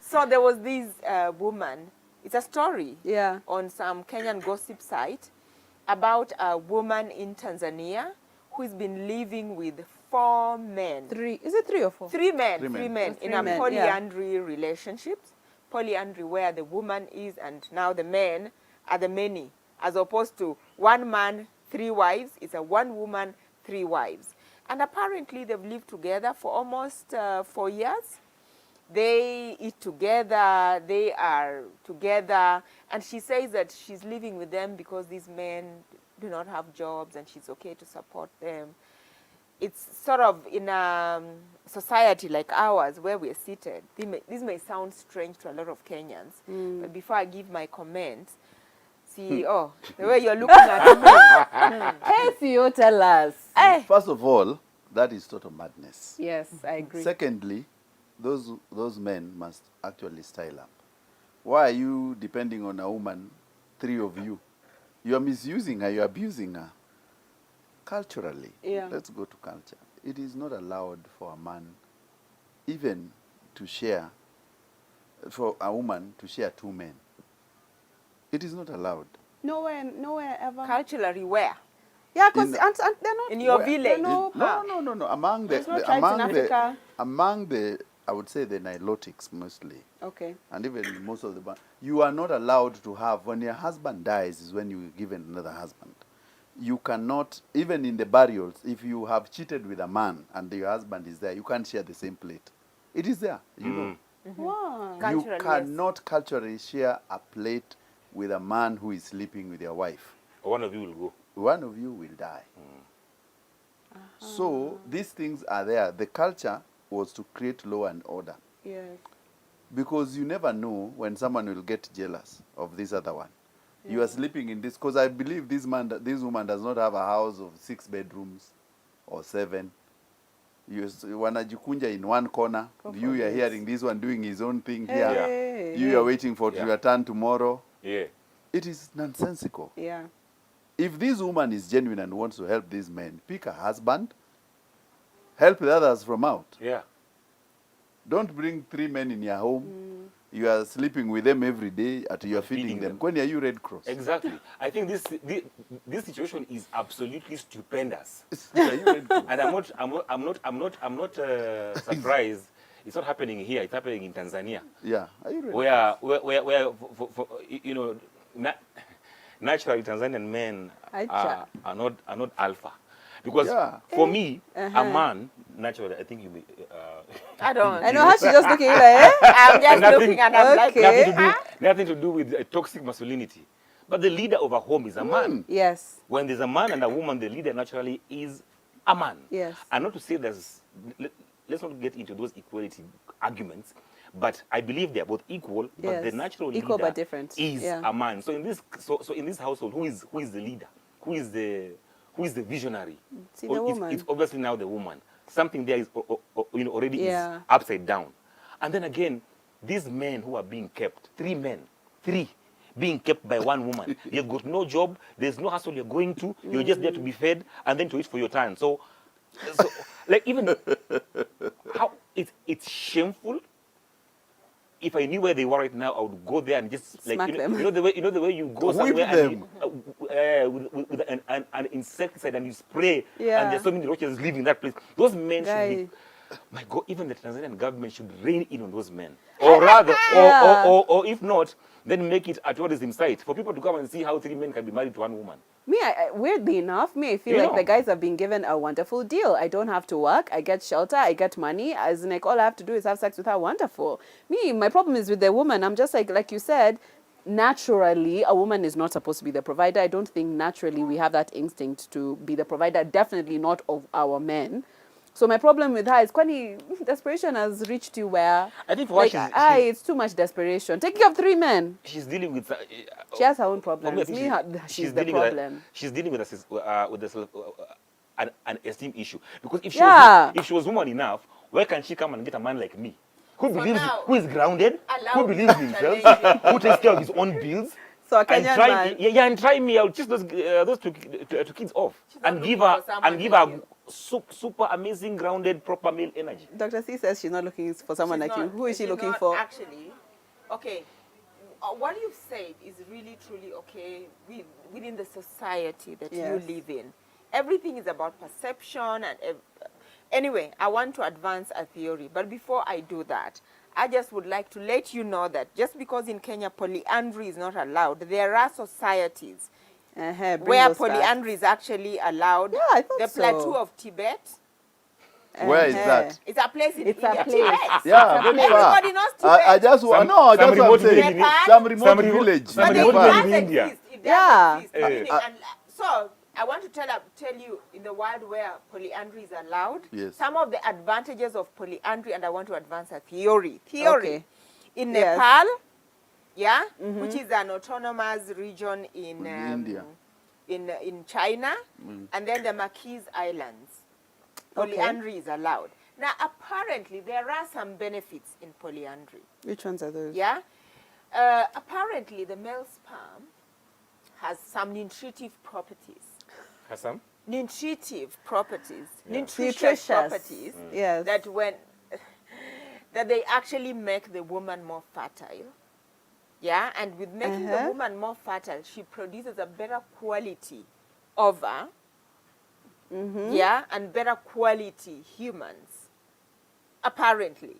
So there was this woman, it's a story on some Kenyan gossip site about a woman in Tanzania who's been living with 4 men. Is it 3 or 4? 3 men. 3 men in a polyandry relationships. Polyandry where the woman is and now the men are the many, as opposed to 1 man, 3 wives. It's a 1 woman, 3 wives. And apparently they've lived together for almost 4 years. They eat together, they are together, and she says that she's living with them because these men do not have jobs and she's okay to support them. It's sort of in a society like ours where we're seated. This may sound strange to a lot of Kenyans, but before I give my comments, see, the way you're looking at me. Hey, CEO, tell us. Hey. First of all, that is total madness. Yes, I agree. Secondly, those men must actually style up. Why are you depending on a woman, 3 of you? You are misusing her, you are abusing her. Culturally, let's go to culture. It is not allowed for a man even to share, for a woman to share 2 men. It is not allowed. Nowhere ever. Culturally, where? Yeah, because they're not in your village. No. Among the, I would say the Nilotics mostly. Okay. And even most of the, you are not allowed to have, when your husband dies is when you are given another husband. You cannot, even in the burials, if you have cheated with a man and your husband is there, you can't share the same plate. It is there, you know. Wow. You cannot culturally share a plate with a man who is sleeping with your wife. One of you will go. One of you will die. So these things are there. The culture was to create law and order. Yes. Because you never know when someone will get jealous of this other one. You are sleeping in this, because I believe this woman does not have a house of 6 bedrooms or 7. Wanajikunja in one corner. You are hearing this one doing his own thing here. You are waiting for your turn tomorrow. Yeah. It is nonsensical. Yeah. If this woman is genuine and wants to help these men, pick a husband, help the others from out. Yeah. Don't bring 3 men in your home. You are sleeping with them every day, you are feeding them. When are you Red Cross? Exactly. I think this situation is absolutely stupendous. Are you Red Cross? And I'm not surprised. It's not happening here. It's happening in Tanzania. Yeah. Are you Red Where you know, naturally Tanzanian men are not alpha. Because for me, a man, naturally, I think you may... I don't. I know how she's just looking like, I'm just looking and I'm like, nothing to do with toxic masculinity. But the leader of a home is a man. Yes. When there's a man and a woman, the leader naturally is a man. Yes. And not to say let's not get into those equality arguments, but I believe they are both equal, but the natural equal leader but different. Is a man. So in this household, who is the leader? Who is the visionary? See, the woman. It's obviously now the woman. Something there is already is upside down. And then again, these men who are being kept, 3 men, 3 being kept by 1 woman. You've got no job, there's no hustle you're going to, you're just there to be fed and then to wait for your turn. So like even how it's shameful. If I knew where they were right now, I would go there and just like you know the way you go somewhere and with an insecticide and you spray and there's so many roaches leaving that place. Those men should be, my God, even the Tanzanian government should rein in on those men, or rather, or if not, then make it a tourism site for people to come and see how 3 men can be married to 1 woman. Weirdly enough, I feel like the guys have been given a wonderful deal. I don't have to work. I get shelter. I get money. As in, like, all I have to do is have sex with her. Wonderful. My problem is with the woman. I'm just like you said, naturally, a woman is not supposed to be the provider. I don't think naturally we have that instinct to be the provider. Definitely not of our men. So my problem with her is desperation has reached you where I think for her it's too much desperation. Taking up 3 men. She's dealing with. She has her own problems. She's the problem. She's dealing with an esteem issue, because if she was woman enough, where can she come and get a man like me, who is grounded, who believes in himself, who takes care of his own bills? So a Kenyan man. And try me. I'll chase those 2 kids off and give her super amazing, grounded, proper male energy. Dr. C says she's not looking for someone like you. Who is she looking for? Actually, okay. What you've said is really, truly okay within the society that you live in. Everything is about perception and anyway, I want to advance a theory. But before I do that, I just would like to let you know that just because in Kenya polyandry is not allowed, there are societies where polyandry is actually allowed. Yeah, I thought the Plateau of Tibet. Where is that? It's a place in It's India. a place. Yeah, very far. Everybody knows Tibet. I just want, no, that's what I'm saying. Nepal. Some remote village. But in it Nepal. does in India. exist. It does Yeah. exist. And so I want to tell you, in the world where polyandry is allowed, some of the advantages of polyandry, and I want to advance a theory. Okay. In Nepal, which is an autonomous region in India. In China, and then the Marquise Islands. Polyandry is allowed. Now, apparently, there are some benefits in polyandry. Which ones are those? Yeah. Apparently, the male sperm has some nutritive properties. Has some? Nutritive properties. Yeah. Nutritious properties. Yes. That they actually make the woman more fertile. Yeah, and with making the woman more fertile, she produces a better quality ova. Yeah, and better quality humans. Apparently.